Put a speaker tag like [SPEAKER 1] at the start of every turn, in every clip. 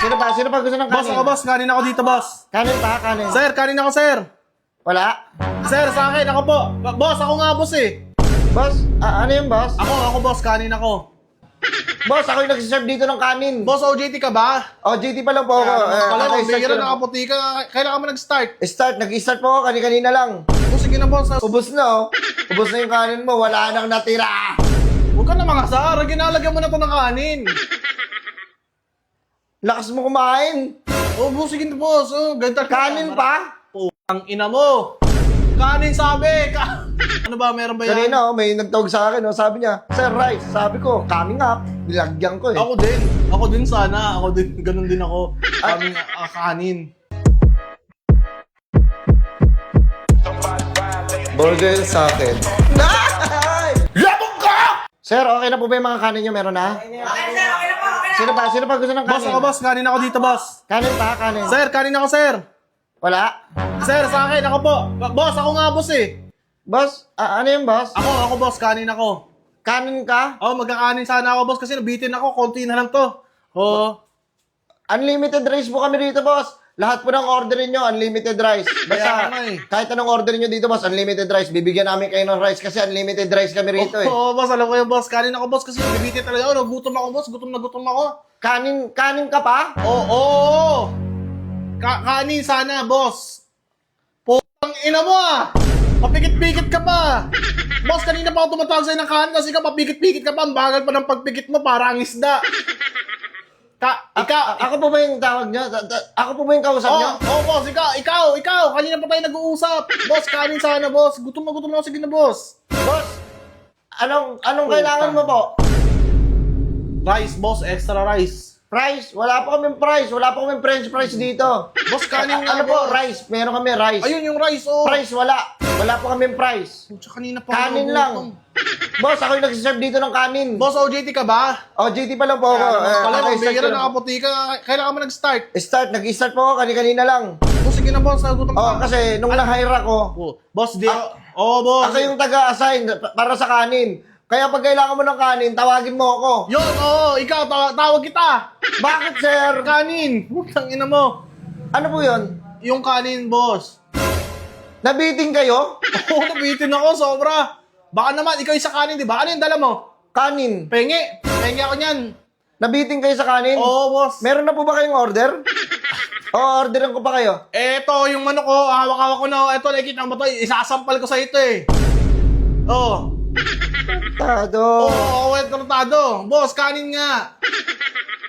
[SPEAKER 1] Sino pa? Sino pa gusto ng kanin?
[SPEAKER 2] Boss ako, boss. Kanin ako dito, boss.
[SPEAKER 1] Kanin pa? Kanin?
[SPEAKER 2] Sir, kanin ako, sir.
[SPEAKER 1] Wala?
[SPEAKER 2] Sir, sa akin, ako po. Boss, ako nga, boss eh.
[SPEAKER 1] Boss? Ano yung boss?
[SPEAKER 2] Ako, boss. Kanin ako.
[SPEAKER 1] Boss, ako yung nagsiserve dito ng kanin.
[SPEAKER 2] Boss, OJT ka ba?
[SPEAKER 1] Oh, GT pa lang po ako.
[SPEAKER 2] Pala,
[SPEAKER 1] Okay,
[SPEAKER 2] bihira
[SPEAKER 1] start ko
[SPEAKER 2] na
[SPEAKER 1] na.
[SPEAKER 2] kaputi ka. Kailan ka mo nag-start?
[SPEAKER 1] Nag-start po ako kanina lang.
[SPEAKER 2] Boss, sige na, boss.
[SPEAKER 1] Ubus na oh. Ubus na yung kanin mo, wala nang natira.
[SPEAKER 2] Huwag ka na mga sar. Ginalagyan mo na to ng kanin.
[SPEAKER 1] Lakas mo kumain.
[SPEAKER 2] Oh, boss, sige na, boss. Oh, ganda
[SPEAKER 1] Kanin pa?
[SPEAKER 2] Ang ina mo. Kanin sabi. Ano ba, meron ba yan?
[SPEAKER 1] Kanina may nagtawag sa akin, sabi niya, Sir Rice, sabi ko, coming up. Nilagyan ko eh.
[SPEAKER 2] Ako din. Ako din sana. Ako din. Ganun din ako. Kaming kanin.
[SPEAKER 1] Burger sa akin. Labog ka! Sir, okay na po ba yung mga kanin niyo? Meron na? Sino pa? Sino pa gusto ng kanin?
[SPEAKER 2] Boss ako, boss. Kanin ako dito, boss.
[SPEAKER 1] Kanin pa? Kanin?
[SPEAKER 2] Sir, kanin ako, sir.
[SPEAKER 1] Wala?
[SPEAKER 2] Sir, sa akin. Ako po. Boss, ako nga, boss eh.
[SPEAKER 1] Boss? Ano yung boss?
[SPEAKER 2] Ako, boss. Kanin ako.
[SPEAKER 1] Kanin ka?
[SPEAKER 2] Oh, magkakanin sana ako, boss. Kasi nabitin ako. Konti na lang to. Oh.
[SPEAKER 1] Unlimited rice po kami dito, boss. Lahat po ng orderin nyo, unlimited rice.
[SPEAKER 2] Kaya
[SPEAKER 1] Basta,
[SPEAKER 2] nga eh.
[SPEAKER 1] kahit anong orderin nyo dito, boss, unlimited rice. Bibigyan namin kayo ng rice kasi unlimited rice kami rito eh.
[SPEAKER 2] Oo, boss. Alam ko yung boss. Kanin ako, boss. Kasi nabitin talaga ako. Gutom ako, boss. Gutom na gutom ako.
[SPEAKER 1] Kanin ka pa?
[SPEAKER 2] Oo. Kanin sana, boss. Putang ina mo ah. Papikit-pikit ka pa. Boss, kanina pa ako tumatawag sa'yo ng kanin kasi ka papikit-pikit ka pa. Ang bagal pa ng pagpikit mo, parang isda.
[SPEAKER 1] Ako po ba yung tawag nyo? Ako po ba yung kausap nyo?
[SPEAKER 2] Boss, ikaw. Kanina pa tayo nag-uusap. Boss, kanin sana, boss. Gutom na ako. Sige na, boss.
[SPEAKER 1] Boss, anong kailangan mo po?
[SPEAKER 2] Rice, boss. Extra rice.
[SPEAKER 1] Price? Wala po kaming price. Wala po kaming french fries dito.
[SPEAKER 2] Boss, kanin nga,
[SPEAKER 1] Ano po?
[SPEAKER 2] boss.
[SPEAKER 1] Rice. Meron kami rice.
[SPEAKER 2] Ayun yung rice, oh.
[SPEAKER 1] Price wala. Wala po kaming price.
[SPEAKER 2] Pucha, kanina pa ako
[SPEAKER 1] Kanin
[SPEAKER 2] nagutom.
[SPEAKER 1] lang. Boss, ako yung nagsiserve dito ng kanin.
[SPEAKER 2] Boss, OJT ka ba?
[SPEAKER 1] Oh, GT pa lang po ako.
[SPEAKER 2] Pala,
[SPEAKER 1] Okay, start
[SPEAKER 2] bihira
[SPEAKER 1] ko
[SPEAKER 2] na
[SPEAKER 1] na.
[SPEAKER 2] kaputi ka. Kailan ka mo nag-start?
[SPEAKER 1] Nag-start po ako kanina lang.
[SPEAKER 2] Oh, sige na, boss. Nagutom
[SPEAKER 1] Oh,
[SPEAKER 2] ka.
[SPEAKER 1] kasi nung na-hire ako,
[SPEAKER 2] Oh, boss, di ako. Oo, boss.
[SPEAKER 1] ako yung taga-assign para sa kanin. Kaya pag kailangan mo ng kanin, tawagin mo ako.
[SPEAKER 2] Yun, oo. Ikaw, tawag kita.
[SPEAKER 1] Bakit, sir?
[SPEAKER 2] Kanin. Putang ina mo.
[SPEAKER 1] Ano po yun?
[SPEAKER 2] Yung kanin, boss.
[SPEAKER 1] Nabiting kayo?
[SPEAKER 2] Oo, nabitin ako. Sobra. Baka naman, ikaw yung sa kanin, di ba? Ano yung dala mo?
[SPEAKER 1] Kanin.
[SPEAKER 2] Penge. Penge ako niyan.
[SPEAKER 1] Nabiting kayo sa kanin?
[SPEAKER 2] Oo, boss.
[SPEAKER 1] Meron na po ba kayong order? Oo, orderan ko pa kayo.
[SPEAKER 2] Eto, yung manok ko. Hawak-hawak ko na. Eto, nakikita mo to. Isasampal ko sa ito eh. Oo.
[SPEAKER 1] Tado.
[SPEAKER 2] Oo, tartado. Boss, kanin nga.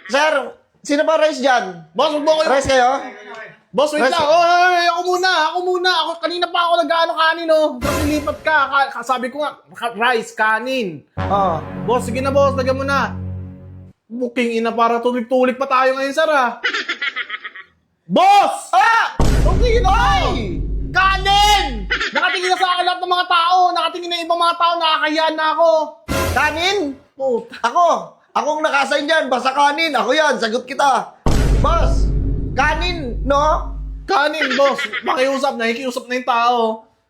[SPEAKER 1] Sir, sino ba rice dyan?
[SPEAKER 2] Boss, huwag mo ko yung...
[SPEAKER 1] Rice kayo?
[SPEAKER 2] Boss, wait
[SPEAKER 1] Rice-
[SPEAKER 2] lang. Oy, ako muna. Ako, kanina pa ako nag-ano kanin, oh. Tapos nilipat ka. Sabi ko nga, rice, kanin.
[SPEAKER 1] Oo.
[SPEAKER 2] Boss, sige na, boss. Lagyan mo na. Booking ina para tulik-tulik pa tayo ngayon, sir, ah. Boss!
[SPEAKER 1] Ah!
[SPEAKER 2] Okay na.
[SPEAKER 1] Ay!
[SPEAKER 2] Kanin! Nakatingin na sa akin lahat ng mga tao. Nakatingin na ibang mga tao. Nakakayaan na ako.
[SPEAKER 1] Kanin?
[SPEAKER 2] Puta.
[SPEAKER 1] Akong nakasign dyan. Basta kanin. Ako yan. Sagot kita. Boss, kanin, no?
[SPEAKER 2] Kanin, boss. Makiusap. Nakikiusap na yung tao.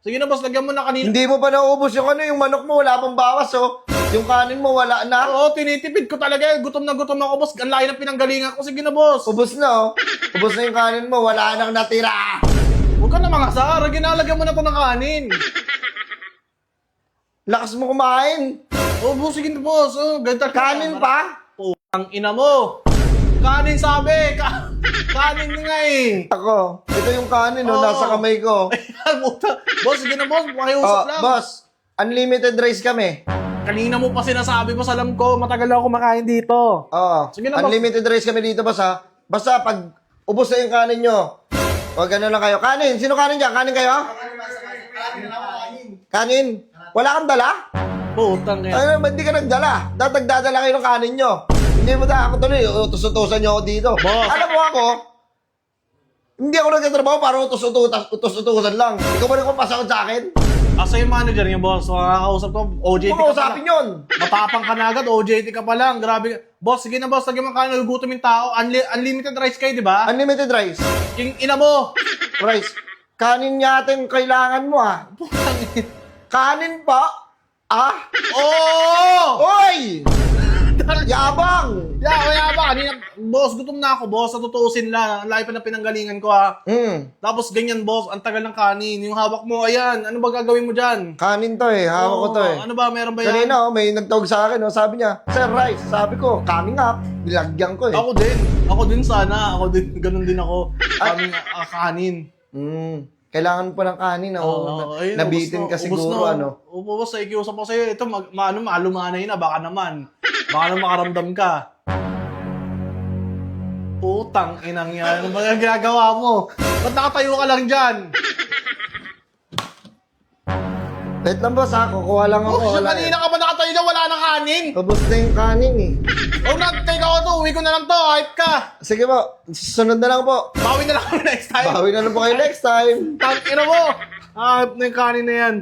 [SPEAKER 2] Sige na, boss. Lagyan mo na kanina.
[SPEAKER 1] Hindi mo pa naubos yung yung manok mo. Wala pang bawas, oh. Yung kanin mo, wala na.
[SPEAKER 2] Oo, tinitipid ko talaga. Gutom na gutom ako, boss. Ang layo ng pinanggalingan ko. Sige na, boss.
[SPEAKER 1] Ubus na, oh. Ubus na yung kanin mo. Wala nang natira.
[SPEAKER 2] Huwag ka na mga sar. Ginalagyan mo na to ng kanin.
[SPEAKER 1] Lakas mo kumain.
[SPEAKER 2] Oh, boss. Sige na, boss. Oh, ganda.
[SPEAKER 1] Kanin pa?
[SPEAKER 2] Ang ina mo. Kanin sabi. Kanin nga eh.
[SPEAKER 1] Ako. Ito yung kanin, oh.
[SPEAKER 2] Oo.
[SPEAKER 1] Nasa kamay ko.
[SPEAKER 2] Puta. Boss, sige na, boss. Makiusap lang.
[SPEAKER 1] Boss, unlimited rice kami.
[SPEAKER 2] Kanina mo pa sinasabi, boss. Alam ko, matagal na ako kumakain dito.
[SPEAKER 1] Oo.
[SPEAKER 2] Sige na, boss.
[SPEAKER 1] Unlimited rice kami dito, boss, ha? Basta pag ubos na yung kanin nyo, huwag ganun lang kayo. Kanin! Sino kanin dyan? Kanin kayo? Kanin? Wala kang dala?
[SPEAKER 2] Putang ina.
[SPEAKER 1] Ano, ba't di ka nagdala? Nagdadala kayo ng kanin nyo. Hindi mo ako tuloy, utos-utosan nyo ako dito.
[SPEAKER 2] Boss.
[SPEAKER 1] Alam mo ako, hindi ako nagtatrabaho para utos-utosan lang. Ikaw ba nang pasakot sa akin?
[SPEAKER 2] Asa yung manager niya, boss? Makakausap ko, OJT
[SPEAKER 1] Kung
[SPEAKER 2] ka pa
[SPEAKER 1] kausapin
[SPEAKER 2] lang.
[SPEAKER 1] yun.
[SPEAKER 2] Matapang ka na agad, OJT ka pa lang. Grabe. Boss, sige na, boss. Lagyan mo kanin, nagugutom yung tao. Unlimited rice kayo, di ba?
[SPEAKER 1] Unlimited rice.
[SPEAKER 2] Yung ina mo.
[SPEAKER 1] Rice. Kanin yata yung kailangan mo, ah. Kanin pa? Ah?
[SPEAKER 2] Oh!
[SPEAKER 1] Oy! Yabang!
[SPEAKER 2] Kaya ba? Kanina, boss, gutom na ako, boss. Sa tutuusin lang. Ang layo pa ng pinanggalingan ko, ha. Tapos ganyan, boss. Ang tagal ng kanin. Yung hawak mo, ayan. Ano ba gagawin mo dyan?
[SPEAKER 1] Kanin to eh. Hawak ko to eh.
[SPEAKER 2] Ano ba? Meron ba yan?
[SPEAKER 1] Kanina may nagtawag sa akin, sabi niya, Sir Rice, sabi ko, coming up. Bilagyan ko eh.
[SPEAKER 2] Ako din. Ako din sana. Ako din. Ganun din ako. Kanin.
[SPEAKER 1] Kailangan pa ng kanin.
[SPEAKER 2] Ayun,
[SPEAKER 1] Nabitin
[SPEAKER 2] ubos na,
[SPEAKER 1] ka
[SPEAKER 2] ubos
[SPEAKER 1] siguro,
[SPEAKER 2] na.
[SPEAKER 1] ano.
[SPEAKER 2] Boss, ikiusap ko sa'yo. Ito, malumanay na. Baka naman. Baka naman makaramdam ka. Putang inang yan. Ano ba yung ginagawa mo? Ba't nakatayo ka lang dyan?
[SPEAKER 1] Wait lang boss ha, kukuha lang ako.
[SPEAKER 2] Kanina ka ba nakatayo dyan? Wala nang kanin?
[SPEAKER 1] Ubus na yung kanin eh.
[SPEAKER 2] Take ako to. Uwi ko na lang to. Hype ka.
[SPEAKER 1] Sige po, susunod na lang po.
[SPEAKER 2] Bawi na lang kami next time.
[SPEAKER 1] Bawi na lang po kayo next time.
[SPEAKER 2] Tangina mo. Hype na yung kanin na yan.